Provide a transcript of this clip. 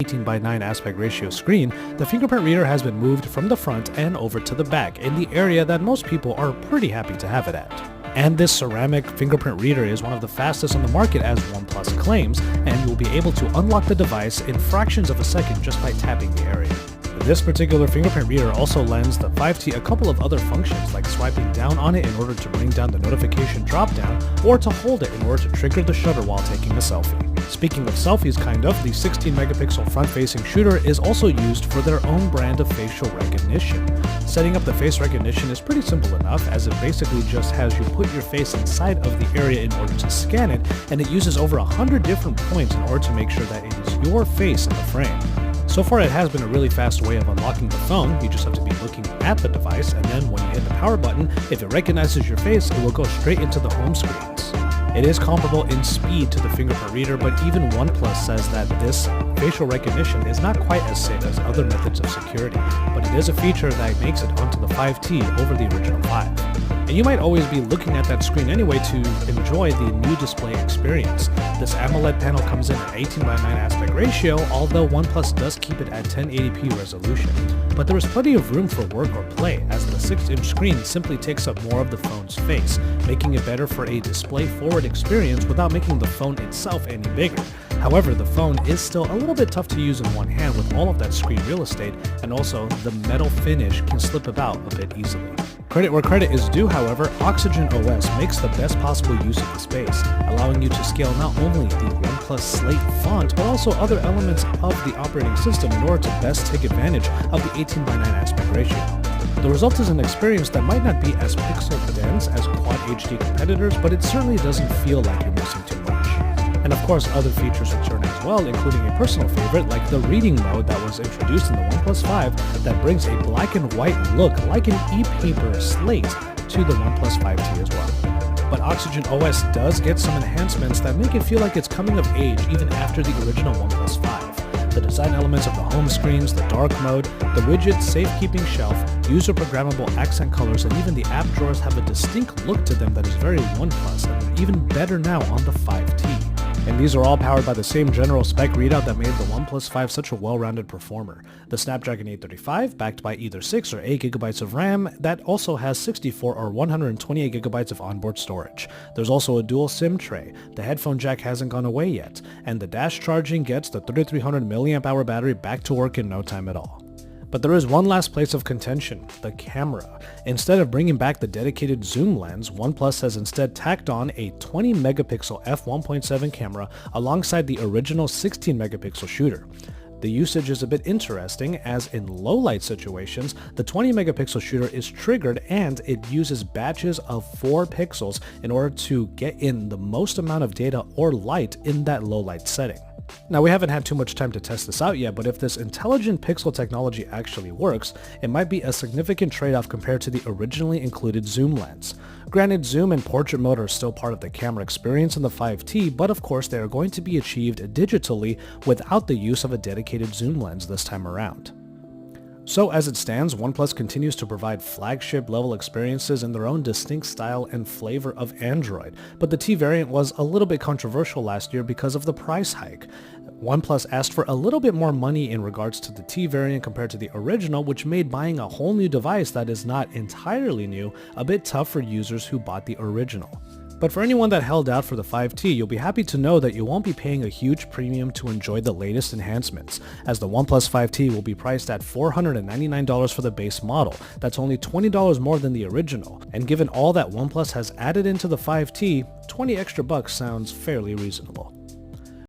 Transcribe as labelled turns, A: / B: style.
A: 18 by 9 aspect ratio screen, the fingerprint reader has been moved from the front and over to the back in the area that most people are pretty happy to have it at. And this ceramic fingerprint reader is one of the fastest on the market, as OnePlus claims, and you will be able to unlock the device in fractions of a second just by tapping the area. This particular fingerprint reader also lends the 5T a couple of other functions, like swiping down on it in order to bring down the notification drop-down, or to hold it in order to trigger the shutter while taking a selfie. Speaking of selfies, the 16 megapixel front-facing shooter is also used for their own brand of facial recognition. Setting up the face recognition is pretty simple enough, as it basically just has you put your face inside of the area in order to scan it, and it uses over 100 different points in order to make sure that it is your face in the frame. So far, it has been a really fast way of unlocking the phone. You just have to be looking at the device, and then when you hit the power button, if it recognizes your face, it will go straight into the home screens. It is comparable in speed to the fingerprint reader, but even OnePlus says that this facial recognition is not quite as safe as other methods of security, but it is a feature that makes it onto the 5T over the original 5. And you might always be looking at that screen anyway to enjoy the new display experience. This AMOLED panel comes in at 18 by 9 aspect ratio, although OnePlus does keep it at 1080p resolution. But there is plenty of room for work or play, as the 6-inch screen simply takes up more of the phone's face, making it better for a display-forward experience without making the phone itself any bigger. However, the phone is still a little bit tough to use in one hand with all of that screen real estate, and also the metal finish can slip about a bit easily. Credit where credit is due, however, Oxygen OS makes the best possible use of the space, allowing you to scale not only the OnePlus Slate font, but also other elements of the operating system in order to best take advantage of the 18 by 9 aspect ratio. The result is an experience that might not be as pixel dense as Quad HD competitors, but it certainly doesn't feel like you're missing too much. And of course, other features return as well, including a personal favorite like the reading mode that was introduced in the OnePlus 5 that brings a black and white look like an e-paper slate to the OnePlus 5T as well. But Oxygen OS does get some enhancements that make it feel like it's coming of age even after the original OnePlus 5. The design elements of the home screens, the dark mode, the widget safekeeping shelf, user-programmable accent colors, and even the app drawers have a distinct look to them that is very OnePlus, and they're even better now on the 5T. And these are all powered by the same general spec readout that made the OnePlus 5 such a well-rounded performer. The Snapdragon 835, backed by either 6 or 8 GB of RAM, that also has 64 or 128 GB of onboard storage. There's also a dual SIM tray, the headphone jack hasn't gone away yet, and the dash charging gets the 3300 mAh battery back to work in no time at all. But there is one last place of contention, the camera. Instead of bringing back the dedicated zoom lens, OnePlus has instead tacked on a 20 megapixel f1.7 camera alongside the original 16 megapixel shooter. The usage is a bit interesting, as in low light situations, the 20 megapixel shooter is triggered and it uses batches of 4 pixels in order to get in the most amount of data or light in that low light setting. Now, we haven't had too much time to test this out yet, but if this intelligent pixel technology actually works, it might be a significant trade-off compared to the originally included zoom lens. Granted, zoom and portrait mode are still part of the camera experience in the 5T, but of course they are going to be achieved digitally without the use of a dedicated zoom lens this time around. So as it stands, OnePlus continues to provide flagship level experiences in their own distinct style and flavor of Android, but the T variant was a little bit controversial last year because of the price hike. OnePlus asked for a little bit more money in regards to the T variant compared to the original, which made buying a whole new device that is not entirely new a bit tough for users who bought the original. But for anyone that held out for the 5T, you'll be happy to know that you won't be paying a huge premium to enjoy the latest enhancements, as the OnePlus 5T will be priced at $499 for the base model. That's only $20 more than the original, and given all that OnePlus has added into the 5T, 20 extra bucks sounds fairly reasonable.